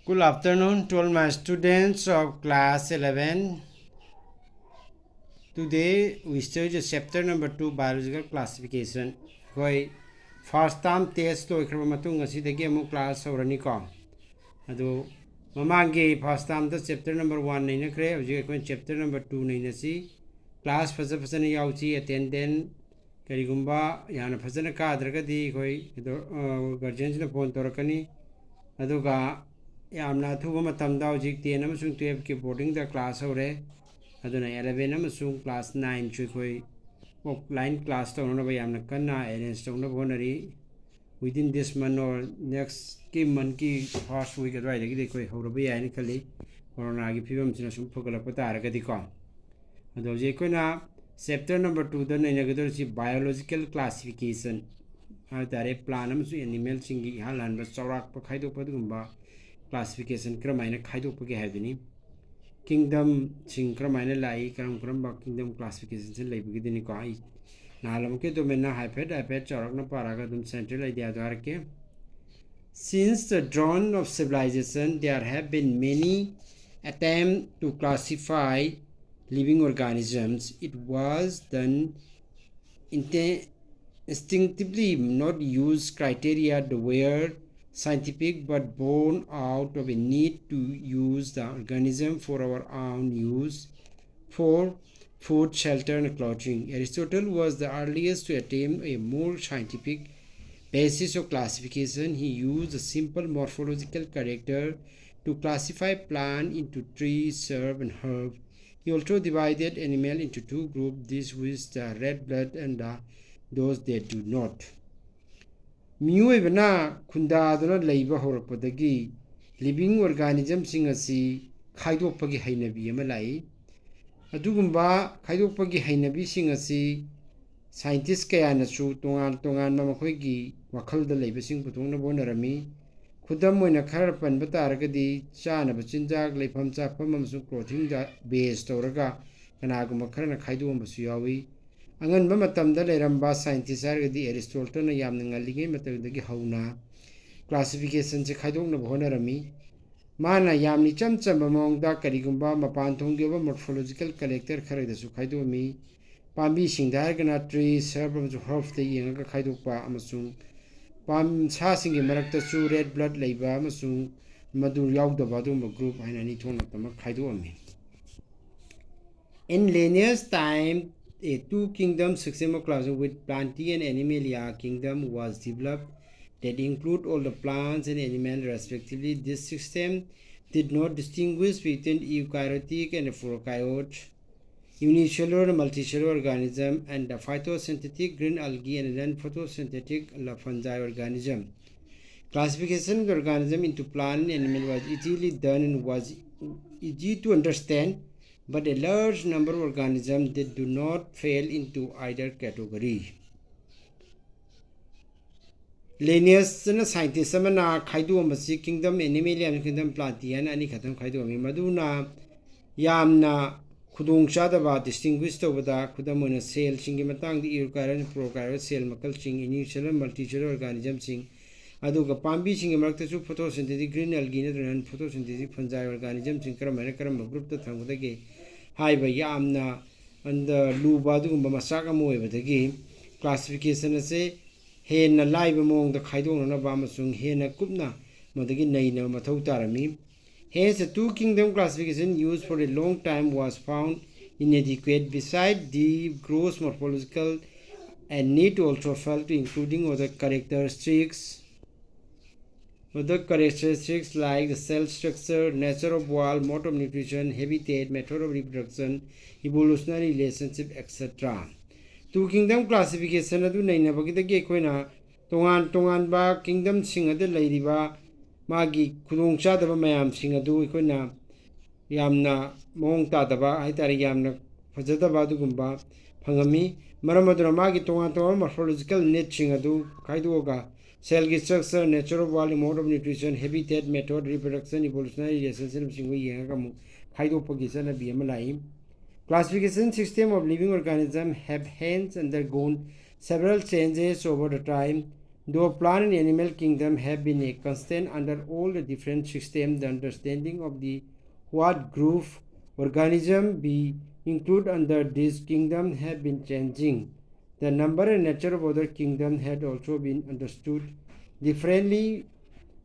Good afternoon to all my students of class 11. Today we study chapter number 2 biological classification. Koi first term test lo ikrama matung asi dagi amu class aurani ko. Ado mamangi first term the chapter number 1 nei na kre hoji ko chapter number 2 nei na si class phasa ni yauchi attendant karigumba yana phasana ka adraga di koi guardians na phone torakani aduga yamna thuba matam da hojik 10 amasung 12 ki boarding the class hore aduna 11 amasung class 9 chui koi offline class to no ba yamna kanna arrange to no bonari within this month or next ki month ki first week adwai dagi koi horoba yai ni khali corona gi phibam sina sum phogala pata ra gadi ko ado je ko na chapter number 2 da nei na gador si biological classification tare plan am su animal singi halan ba chawrak pa khaidok pa dugumba classification kramaina khaidok pa ge haidini kingdom sing kramaina lai karam ba kingdom classification sin lai bigi dini ko ai nalam ke to mena hyped chawrak na paraga dum central idea dar ke since the dawn of civilization there have been many attempts to classify living organisms. It was done instinctively, not use criteria that were scientific but born out of a need to use the organism for our own use, for food, shelter and clothing. Aristotle was the earliest to attempt a more scientific basis of classification. He used a simple morphological character to classify plant into trees, shrub and herb. He also divided animal into two groups, these with the red blood and those that do not. Miyuibana khundaduna leiba horakpadagi living organism sing asi khaidokpagi hainabi ama lai adugumba khaidokpagi hainabi sing asi scientist kaya nasu tongan mamakhoigi wakhalda leiba sing putongna bonarami khudam moina khar panba taragadi chana bachinjak leifam chapam amsu clothing da base toraga kanaguma kharna khaidom basu yawi angan ba matamda leramba scientist argadi Aristotle na yamna ngalinge matagdagi hauna classification se khaidokna bhonarami mana yamni chamchamba mongda karigumba mapan thongdiba morphological character kharada su khaidomi pambi singdargana trees shrub amsu herb te yenga khaidokpa amasung pam sa singi marakta su red blood leiba amasung madu yaudaba dum group hainani thona tama khaidomi in Linnaeus time a two kingdom system of classification with Plantae and Animalia kingdom was developed that include all the plants and animals respectively. This system did not distinguish between eukaryotic and prokaryote, unicellular and multicellular organism, and the photosynthetic green algae and non-photosynthetic fungi organism. Classification of the organism into plant and animal was easily done and was easy to understand, but a large number of organisms that do not fall into either category. Linnaeus na scientist amana khaiduam basi kingdom Animalia and kingdom Plantae ani khatam khaiduami maduna yamna khudong chadaba distinguish tobada khudamona cell singi matang di eukaryote prokaryote cell makal sing unicellular multicellular organism sing aduga pambi singi marakta su photosynthetic green algae na photosynthetic fungi organism sing karam group ta thangudagi haiba yamna anda luba dugumba masaka moibadagi classification ase hena laiba mong da khaidong na ba masung hena kupna madagi naina mathau tarami. Hence the two kingdom classification used for a long time was found inadequate. Besides the gross morphological and need also felt including other characteristics like the cell structure, nature of wall, mode of nutrition, habitat, method of reproduction, evolutionary relationship, etc. Two kingdom classification adu naina bagidagi koina tongan ba kingdom sing adu leiriba magi khudong chadaba mayam sing adu koina yamna mong ta daba haitari yamna fajadaba dugumba phangami maramadura magi tongan morphological need sing adu khaidoga cell structure, nature of wall, mode of nutrition, habitat, method, reproduction, evolutionary relationship sing yenga kamu khaido pagisa na bmlai. Classification system of living organisms have hence undergone several changes over the time. Though plant and animal kingdom have been a constant under all the different systems, the understanding of the what group organism be included under this kingdom have been changing. The number and nature of other kingdoms had also been understood differently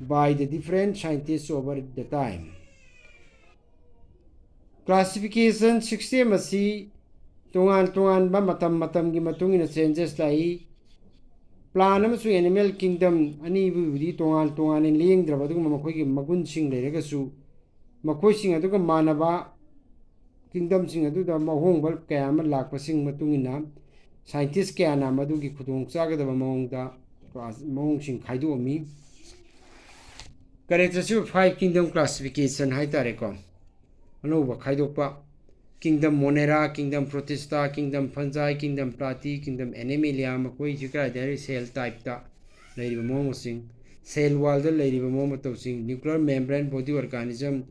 by the different scientists over the time. Classification system asi tongan ba matam gi matungina changes lai plant amasung animal kingdom ani budi tongan in ling draba du makoi gi magun sing lerega su makoi sing adu ga manaba kingdom sing adu da mahong bal kaya ma lakpa sing matungina scientist kaya na madu gi khudong chaga da mahong da mahong sing khaidu mi characteristic of five kingdom classification hai tare ko anu ba khaidu pa kingdom monera, kingdom protista, kingdom fungi, kingdom platy, kingdom animalia makoi jikra dari cell type ta lairiba mo sing cell wall da lairiba mo to sing nuclear membrane body organism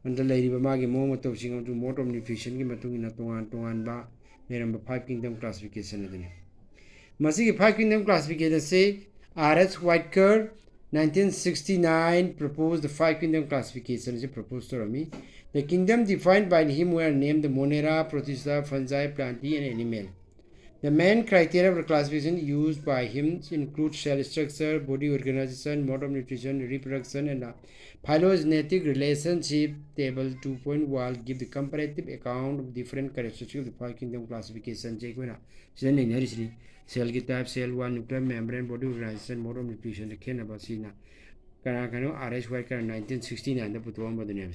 under lairiba ma gi mo to sing of mode of nutrition gi matung ina tongan ba leramba five kingdom classification adini masi gi five kingdom classification say R.S. Whitaker 1969 proposed the five kingdom classification is proposed to me. The kingdom defined by him were named the Monera, Protista, Fungi, Plantae, and Animal. The main criteria for classification used by him include cell structure, body organization, mode of nutrition, reproduction, and phylogenetic relationship. Table 2.1 give the comparative account of different characteristics of the five kingdom classification. Cell type, cell one, nuclear membrane, body organization, mode of nutrition. The Ken about Sina. R.S. Whitaker 1969 the Putuamba the name.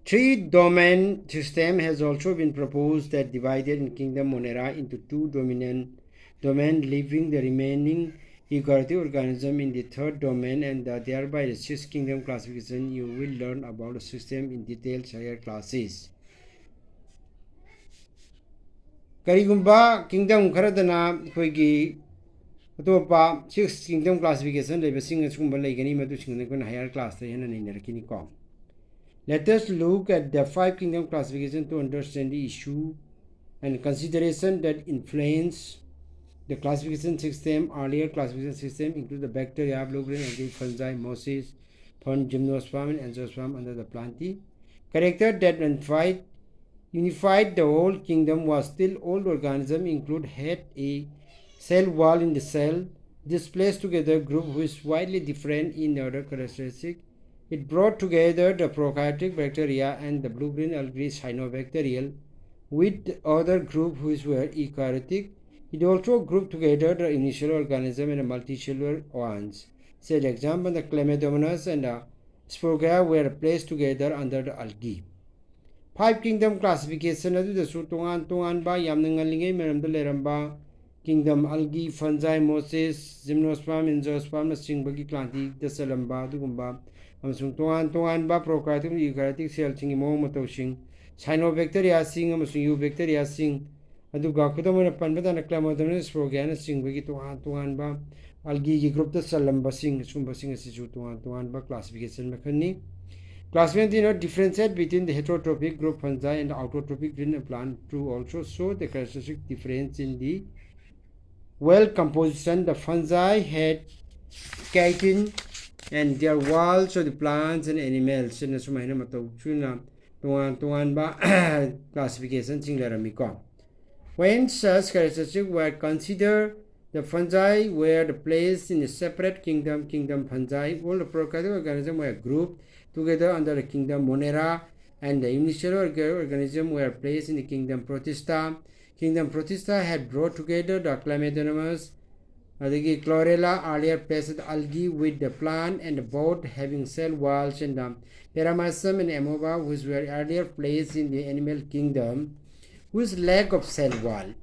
Three-domain system has also been proposed that divided in kingdom Monera into two dominant domains, leaving the remaining eukaryotic organism in the third domain, and thereby the sixth kingdom classification. You will learn about the system in detail higher classes. Karigumba kingdom Karadana Koigi Topa sixth kingdom classification, the Basing Sumba Lagani Matu higher class and in the Kinicom. Let us look at the five kingdom classification to understand the issue and consideration that influence the classification system. Earlier classification system include the bacteria, blue-green algae, fungi, mosses, gymnosperm, and angiosperm under the Plantae. Character that unified the whole kingdom was still old organism include had a cell wall in the cell. This placed together group who is widely different in other characteristics. It brought together the prokaryotic bacteria and the blue-green algae cyanobacterial with other groups which were eukaryotic. It also grouped together the initial organism and the multicellular ones. Say, for example, the Chlamydomonas and the Sporia were placed together under the algae. Five kingdom classification adu the su tongan ba yamnangalingai meram the leramba kingdom algae, fungi, mosses, gymnosperm, angiosperm na singbagi Plantae the salamba dugumba. Amasung tongan ba prokaryotic eukaryotic cell sing mo mato sing cyanobacteria sing amasung eubacteria sing aduga kudamana panbadana Chlamydomonas Sporia sing bagi tongan ba algae gi group the salamba sing sumba sing asisu tongan ba classification makani. Classification did not differentiate between the heterotrophic group fungi and the autotrophic green plant to also show the characteristic difference in the well composition. The fungi had chitin and their walls of the plants and animals. And sumahina matawchuna tongan ba classification singlaramiko. When such characteristics were considered, the fungi were placed in a separate kingdom fungi. All the prokaryotic organisms were grouped together under the kingdom Monera, and the unicellular organisms were placed in the kingdom Protista. Kingdom Protista had brought together the Chlamydomonas, the Chlorella, earlier placed algae with the plant, and both having cell walls, and the Paramecium and Amoeba, which were earlier placed in the animal kingdom, whose lack of cell wall.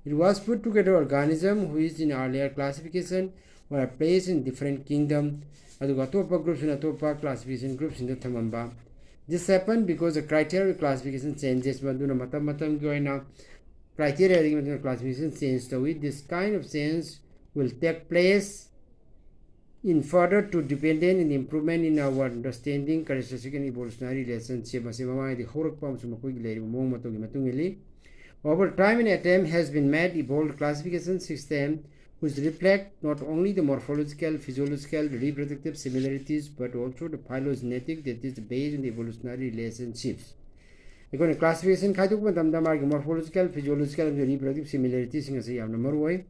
It was put together organism which in earlier classification were placed in different kingdom. Aduga groups and atopa classification groups in the Tamamba. This happened because the criteria of classification changes. Maduna matam goina criteria of classification change. So with this kind of change will take place in further to dependent in improvement in our understanding characteristic and evolutionary relationship. Masimama the horok pam sumakoi leri mo mato gi matungili. Over time, an attempt has been made to evolve classification system which reflect not only the morphological, physiological, reproductive similarities but also the phylogenetic, that is based on the evolutionary relationships. Again, classification खाइदुक मतमदा मार्ग morphological, physiological, and reproductive similarities in a number.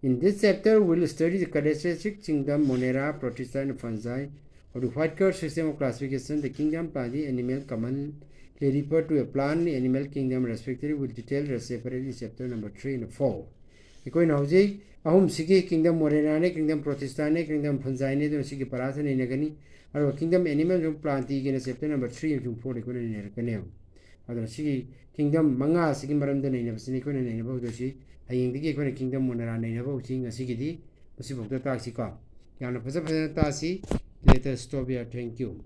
In this chapter, we will study the characteristic kingdom Monera, Protista, and fungi of the white curve system of classification. The kingdom plant, the animal commonly referred to a plant, the animal kingdom respectively with detailed separate in chapter number 3 and 4. Because now, ahum sigi kingdom Monera, kingdom Protista, kingdom fungi, and sigi parasa ne nagani, or kingdom animal and plant in chapter number 3 and 4. Other sigi kingdom manga sigi maram the name of Sinicon and about the sea. Hayingdigi ko kingdom monera nei na bo ching asigidi masibok ta taxi ka yana phasa phasa ta si later stop here. Thank you.